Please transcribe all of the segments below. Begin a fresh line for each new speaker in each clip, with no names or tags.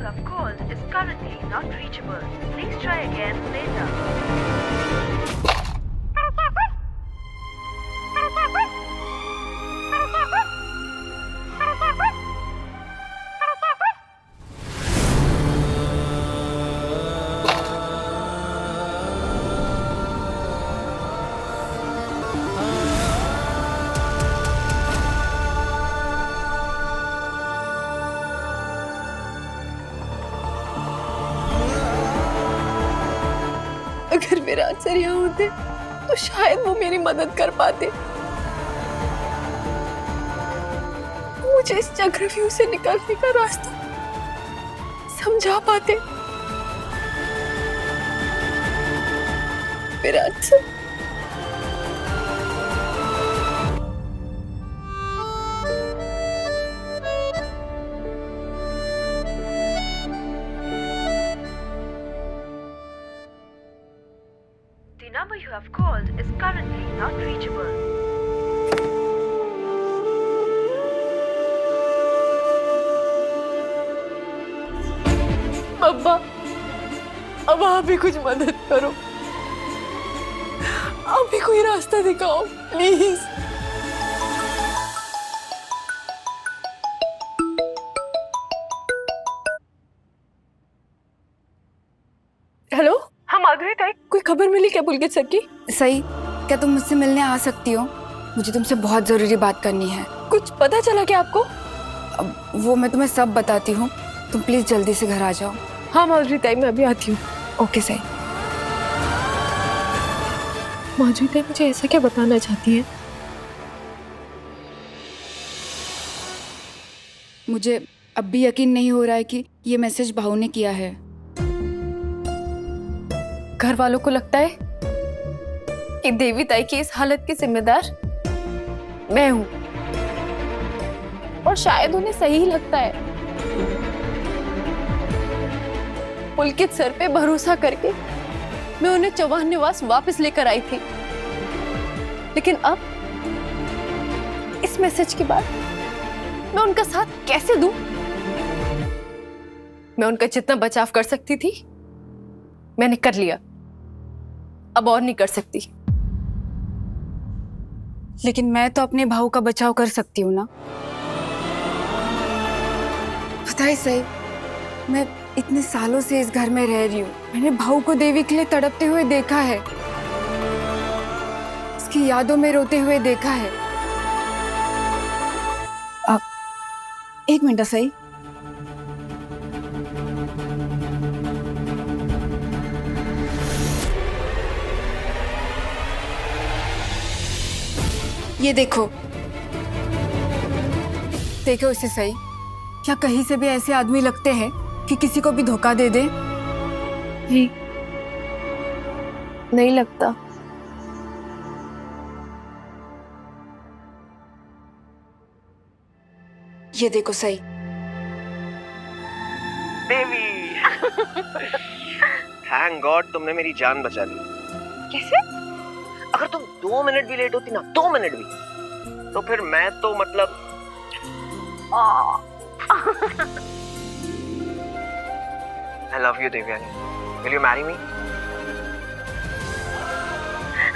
have called is currently not reachable. Please try again later.
अगर Virat sir यहाँ होते तो शायद वो मेरी मदद कर पाते, मुझे इस चक्रव्यूह से निकलने का रास्ता समझा पाते। Virat sir,
The number you have called is currently not reachable.
मम्मा, अब आप ही कुछ मदद करो, आप ही कोई रास्ता दिखाओ प्लीज। हेलो, हाँ माधुरी ताई, कोई खबर मिली क्या पुलकित सर की?
सही, क्या तुम मुझसे मिलने आ सकती हो? मुझे तुमसे बहुत जरूरी बात करनी है।
कुछ पता चला क्या आपको?
अब वो मैं तुम्हें सब बताती हूँ, तुम प्लीज जल्दी से घर आ जाओ।
हाँ माधुरी ताई, मैं अभी आती हूँ।
ओके सही।
माधुरी ताई मुझे ऐसा क्या बताना चाहती है?
मुझे अब भी यकीन नहीं हो रहा है कि ये मैसेज भाऊ ने किया है।
घर वालों को लगता है कि देवी ताई की इस हालत की जिम्मेदार मैं हूं, और शायद उन्हें सही लगता है। पुलकित सर पे भरोसा करके मैं उन्हें चौहान निवास वापस लेकर आई थी, लेकिन अब इस मैसेज के बाद मैं उनका साथ कैसे दूं? मैं उनका जितना बचाव कर सकती थी मैंने कर लिया, अब और नहीं कर सकती।
लेकिन मैं तो अपने भाऊ का बचाव कर सकती हूँ ना। पता है सही, मैं इतने सालों से इस घर में रह रही हूँ। मैंने भाऊ को देवी के लिए तड़पते हुए देखा है, उसकी यादों में रोते हुए देखा है। अब एक मिनट सही, ये देखो, देखो इसे सही। क्या कहीं से भी ऐसे आदमी लगते हैं कि किसी को भी धोखा दे दे?
नहीं लगता।
ये देखो सही।
देवी, थैंक गॉड तुमने मेरी जान बचा ली।
कैसे?
अगर तुम 2 मिनट भी लेट होती ना, 2 मिनट भी, तो फिर मैं तो मतलब I love you, Devyani. Will you marry me?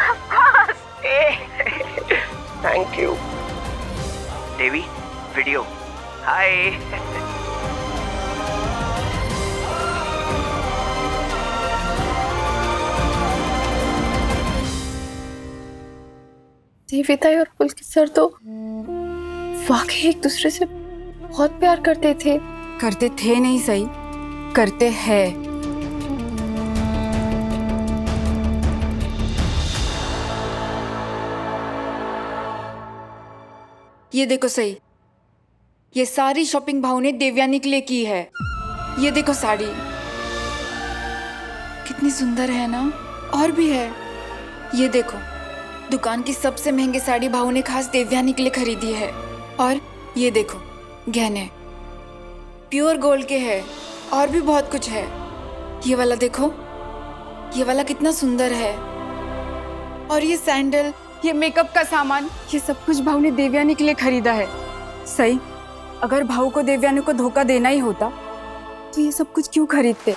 Of course.
Thank you. Devi, video. Hi.
देवी ताई और पुलकित सर तो वाकई एक दूसरे से बहुत प्यार करते थे।
करते थे नहीं सही, करते हैं। ये देखो सही, ये सारी शॉपिंग भाऊ ने देवयानी के लिए की है। ये देखो साड़ी कितनी सुंदर है ना, और भी है। ये देखो, दुकान की सबसे महंगी साड़ी भाऊ ने खास देवयानी के लिए खरीदी है। और ये देखो, गहने प्योर गोल्ड के हैं, और भी बहुत कुछ है। ये वाला देखो, ये वाला कितना सुंदर है। और ये सैंडल, ये मेकअप का सामान, ये सब कुछ भाऊ ने देवयानी के लिए खरीदा है। सही, अगर भाऊ को देवयानी को धोखा देना ही होता तो ये सब कुछ क्यों खरीदते?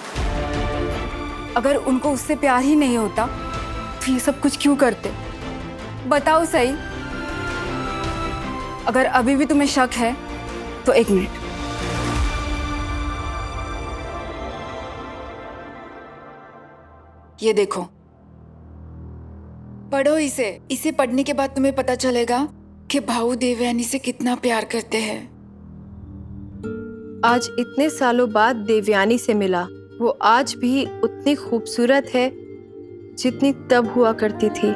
अगर उनको उससे प्यार ही नहीं होता तो ये सब कुछ क्यों करते? बताओ सही। अगर अभी भी तुम्हें शक है तो एक मिनट। ये देखो, पढ़ो इसे। इसे पढ़ने के बाद तुम्हें पता चलेगा कि भाऊ देवयानी से कितना प्यार करते हैं।
आज इतने सालों बाद देवयानी से मिला। वो आज भी उतनी खूबसूरत है जितनी तब हुआ करती थी।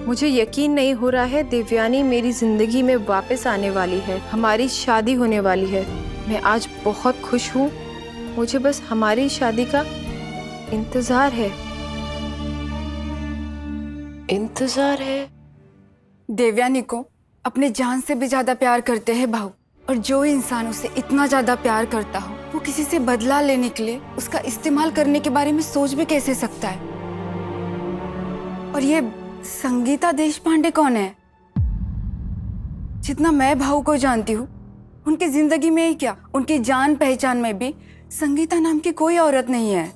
मुझे यकीन नहीं हो रहा है देवयानी मेरी जिंदगी में वापस आने वाली है। हमारी शादी होने वाली है। मैं आज बहुत खुश हूँ। मुझे बस हमारी शादी का इंतजार है। इंतजार है।
देवयानी को अपने जान से भी ज्यादा प्यार करते हैं भाऊ, और जो इंसान उसे इतना ज्यादा प्यार करता हो वो किसी से बदला लेने के लिए उसका इस्तेमाल करने के बारे में सोच भी कैसे सकता है? और ये संगीता देशपांडे कौन है? जितना मैं भाऊ को जानती हूँ, उनकी जिंदगी में ही क्या, उनकी जान पहचान में भी संगीता नाम की कोई औरत नहीं है।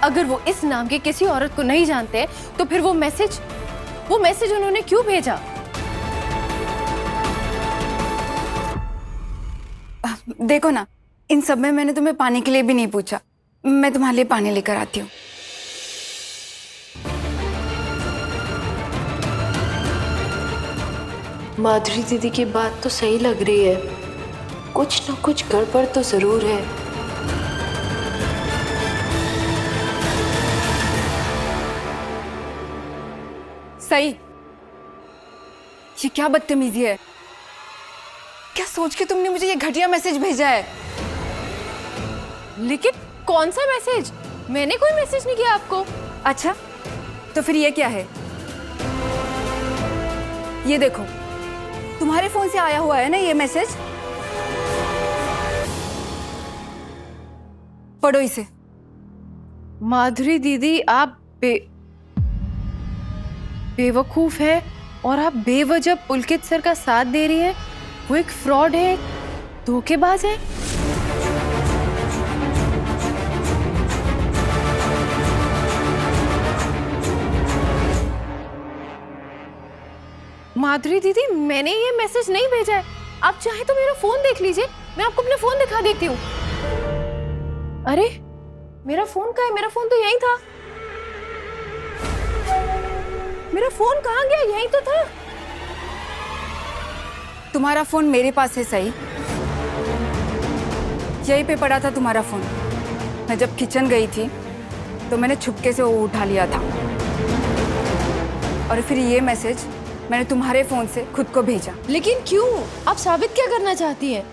अगर वो इस नाम की किसी औरत को नहीं जानते तो फिर वो मैसेज उन्होंने क्यों भेजा?
देखो ना, इन सब में मैंने तुम्हें पानी के लिए भी नहीं पूछा। मैं तुम्हारे लिए पानी लेकर आती हूँ।
माधुरी दीदी की बात तो सही लग रही है। कुछ ना कुछ गड़बड़ तो जरूर है।
सही, ये क्या बदतमीजी है? क्या सोच के तुमने मुझे ये घटिया मैसेज भेजा है?
लेकिन कौन सा मैसेज? मैंने कोई मैसेज नहीं किया आपको।
अच्छा, तो फिर ये क्या है? ये देखो, तुम्हारे फोन से आया हुआ है ना ये मैसेज। पढ़ो इसे।
माधुरी दीदी, आप बेवकूफ है और आप बेवजह पुलकित सर का साथ दे रही है। वो एक फ्रॉड है, धोखेबाज है। माधुरी दीदी, मैंने ये मैसेज नहीं भेजा है। आप चाहे तो मेरा फोन देख लीजिए, मैं आपको अपना फोन दिखा देती हूँ। अरे मेरा फोन कहाँ है? मेरा फोन तो यहीं था। मेरा फोन कहाँ गया? यहीं तो था।
तुम्हारा फोन मेरे पास है सही। यहीं पे पड़ा था तुम्हारा फोन। मैं जब किचन गई थी तो मैंने छुपके से वो उठा लिया था, और फिर ये मैसेज मैंने तुम्हारे फोन से खुद को भेजा।
लेकिन क्यों? आप साबित क्या करना चाहती हैं?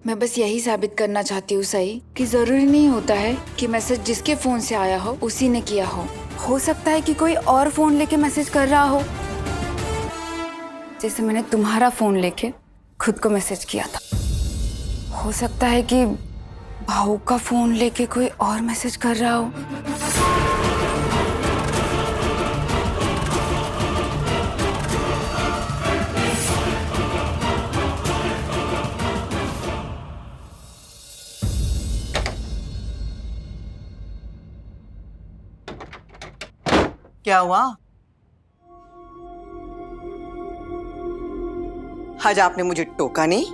मैं बस यही साबित करना चाहती हूँ सही कि जरूरी नहीं होता है कि मैसेज जिसके फोन से आया हो उसी ने किया हो सकता है कि कोई और फोन लेके मैसेज कर रहा हो, जैसे मैंने तुम्हारा फोन लेके खुद को मैसेज किया था। हो सकता है कि भाऊ का फोन लेके कोई और मैसेज कर रहा हो।
क्या हुआ? आज आपने मुझे टोका नहीं?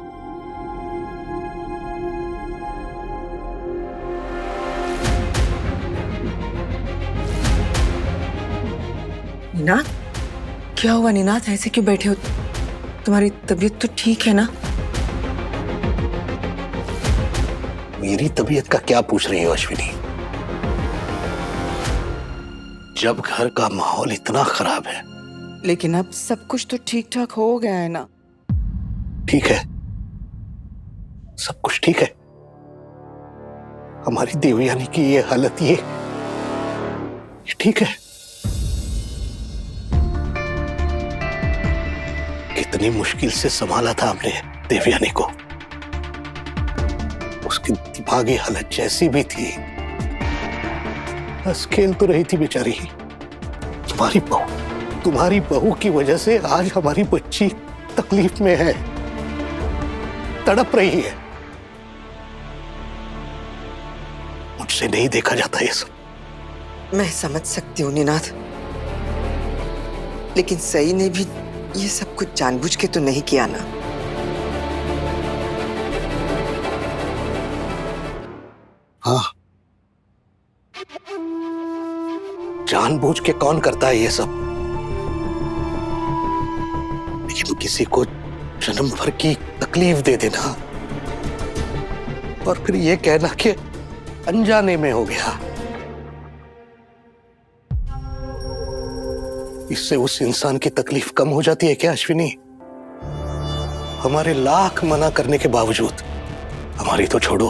नीनाथ, क्या हुआ नीनाथ? ऐसे क्यों बैठे हो? तुम्हारी तबीयत तो ठीक है ना?
मेरी तबीयत का क्या पूछ रही हो अश्विनी? जब घर का माहौल इतना खराब है।
लेकिन अब सब कुछ तो ठीक ठाक हो गया है ना?
ठीक है, सब कुछ ठीक है। हमारी देवयानी की ये हालत, ये ठीक है। कितनी मुश्किल से संभाला था हमने देवयानी को। उसकी दिमागी हालत जैसी भी थी, बस खेल तो रही थी बेचारी। तुम्हारी बहू तुम्हारी बहू की वजह से आज हमारी बच्ची तकलीफ में है, तड़प रही है। मुझसे नहीं देखा जाता ये सब।
मैं समझ सकती हूँ निनाद, लेकिन सई ने भी ये सब कुछ जानबूझ के तो नहीं किया ना।
हाँ, जानबूझ के कौन करता है ये सब? लेकिन किसी को जन्म भर की तकलीफ दे देना और फिर ये कहना कि अनजाने में हो गया, इससे उस इंसान की तकलीफ कम हो जाती है क्या अश्विनी? हमारे लाख मना करने के बावजूद, हमारी तो छोड़ो,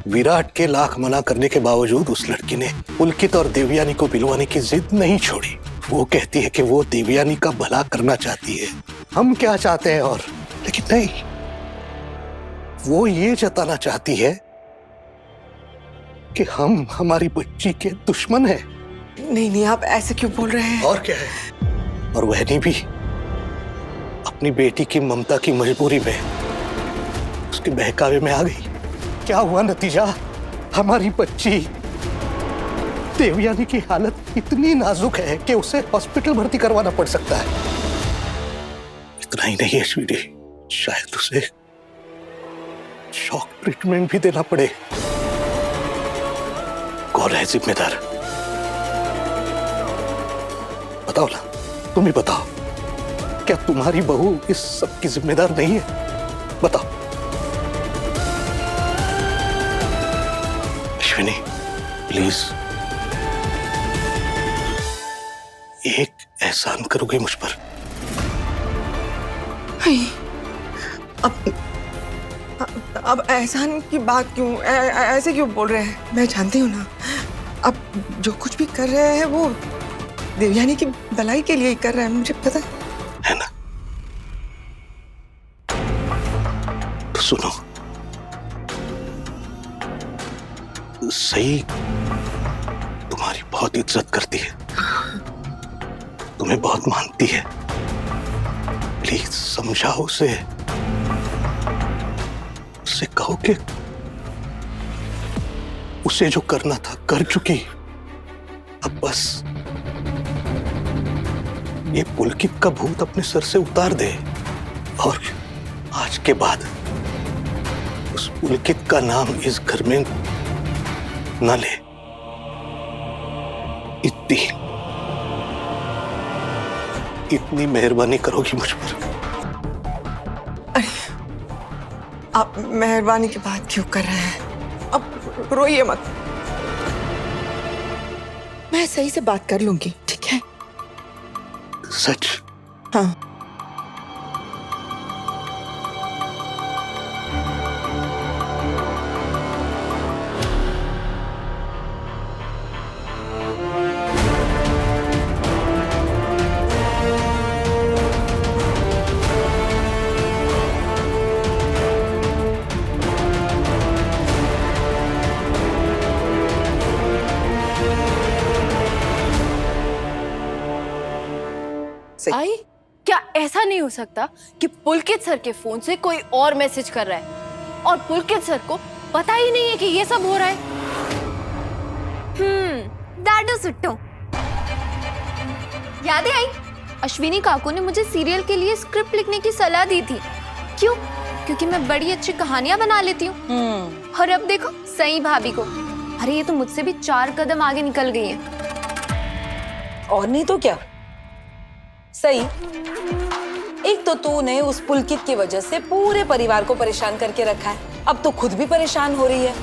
विराट के लाख मना करने के बावजूद उस लड़की ने पुलकित और देवयानी को मिलवाने की जिद नहीं छोड़ी। वो कहती है कि वो देवयानी का भला करना चाहती है, हम क्या चाहते हैं और, लेकिन नहीं, वो ये जताना चाहती है कि हम हमारी बच्ची के दुश्मन हैं।
नहीं नहीं, आप ऐसे क्यों बोल रहे हैं?
और क्या है? और वहनी भी अपनी बेटी की ममता की मजबूरी में उसके बहकावे में आ गई। क्या हुआ नतीजा? हमारी बच्ची देवयानी की हालत इतनी नाजुक है कि उसे हॉस्पिटल भर्ती करवाना पड़ सकता है। इतना ही नहीं अश्विनी, शायद उसे शॉक ट्रीटमेंट भी देना पड़े। कौन है जिम्मेदार? बताओ ना, तुम ही बताओ, क्या तुम्हारी बहू इस सब की जिम्मेदार नहीं है? बताओ अश्विनी, प्लीज एक एहसान करोगे मुझ पर?
अब एहसान की बात क्यों, ऐसे क्यों बोल रहे हैं? मैं जानती हूँ ना, अब जो कुछ भी कर रहे हैं वो देवयानी की भलाई के लिए ही कर रहे हैं, मुझे पता
है ना? तो सुनो, सही तुम्हारी बहुत इज्जत करती है, तुम्हें बहुत मानती है। प्लीज समझाओ उसे कहो कि उसे जो करना था कर चुकी, अब बस ये पुलकित का भूत अपने सर से उतार दे और आज के बाद उस पुलकित का नाम इस घर में न ले। इतनी मेहरबानी करोगी मुझ पर?
अरे आप मेहरबानी की बात क्यों कर रहे हैं? अब रोइए मत, मैं सही से बात कर लूंगी, ठीक है?
सच?
हाँ।
आई, क्या ऐसा नहीं हो सकता कि पुलकित सर के फोन से कोई और मैसेज कर रहा है और पुलकित सर को पता ही नहीं है कि ये सब हो रहा है?
दादू सुट्टो, याद है आई? अश्विनी काकू ने मुझे सीरियल के लिए स्क्रिप्ट लिखने की सलाह दी थी। क्यों? क्योंकि मैं बड़ी अच्छी कहानियां बना लेती हूँ। और अब देखो सई भाभी को, अरे ये तो मुझसे भी 4 कदम आगे निकल गई है।
और नहीं तो क्या सही, एक तो तूने उस पुलकित की वजह से पूरे परिवार को परेशान करके रखा है, अब तो खुद भी परेशान हो रही है।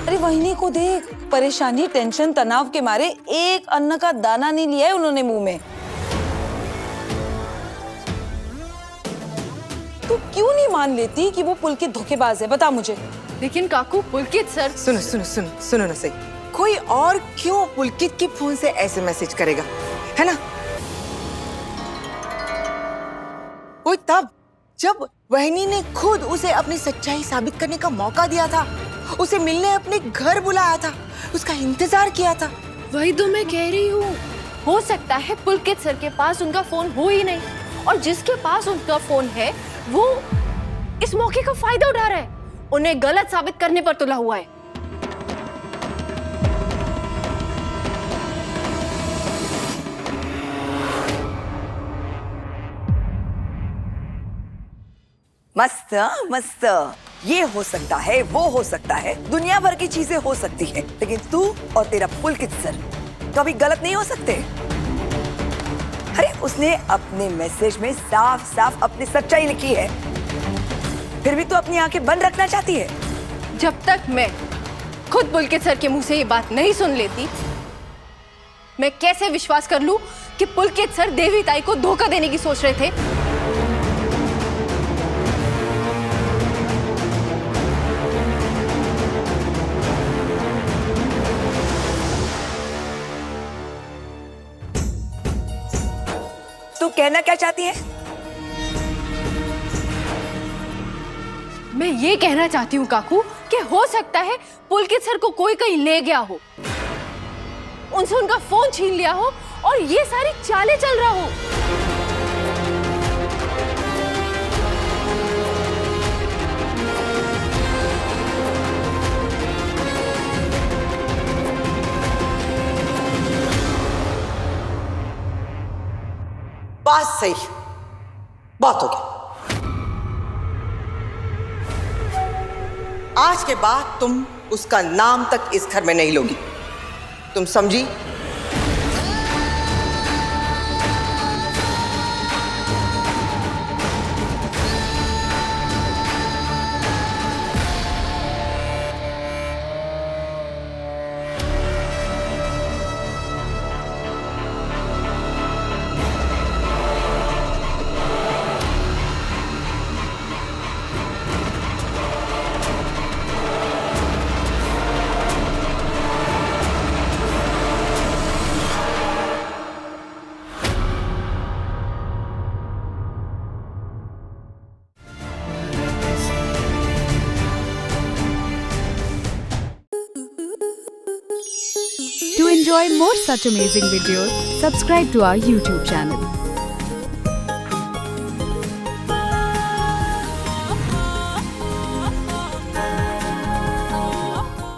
अरे वहिनी को देख, परेशानी, टेंशन, तनाव के मारे एक अन्न का दाना नहीं लिया है उन्होंने मुंह में। तू क्यों नहीं मान लेती कि वो पुलकित धोखेबाज है? बता मुझे।
लेकिन काकू, पुलकित सर।
सुनो सुनो सुनो सुनो ना सही, कोई और क्यों पुलकित की फोन से ऐसे मैसेज करेगा, है ना? कोई तब जब वहनी ने खुद उसे अपनी सच्चाई साबित करने का मौका दिया था, उसे मिलने अपने घर बुलाया था, उसका इंतजार किया था।
वही तो मैं कह रही हूँ, हो सकता है पुलकित सर के पास उनका फोन हो ही नहीं, और जिसके पास उनका फोन है वो इस मौके का फायदा उठा रहा है, उन्हें गलत साबित करने पर तुला हुआ है।
मस्त मस्त। ये हो सकता है, वो हो सकता है, दुनिया भर की चीजें हो सकती है, लेकिन तू और तेरा पुलकित सर कभी गलत नहीं हो सकते। अरे उसने अपने मैसेज में साफ साफ अपनी सच्चाई लिखी है, फिर भी तू अपनी आंखें बंद रखना चाहती है।
जब तक मैं खुद पुलकित सर के मुंह से ये बात नहीं सुन लेती, मैं कैसे विश्वास कर लूं कि पुलकित सर देवी ताई को धोखा देने की सोच रहे थे।
तू कहना क्या चाहती है?
मैं ये कहना चाहती हूँ काकू कि हो सकता है पुलकित सर को कोई कहीं ले गया हो, उनसे उनका फोन छीन लिया हो और ये सारी चालें चल रहा हो।
बात सही, बात हो गई। आज के बाद तुम उसका नाम तक इस घर में नहीं लोगी, तुम समझी?
To enjoy more such amazing videos, subscribe to our YouTube channel.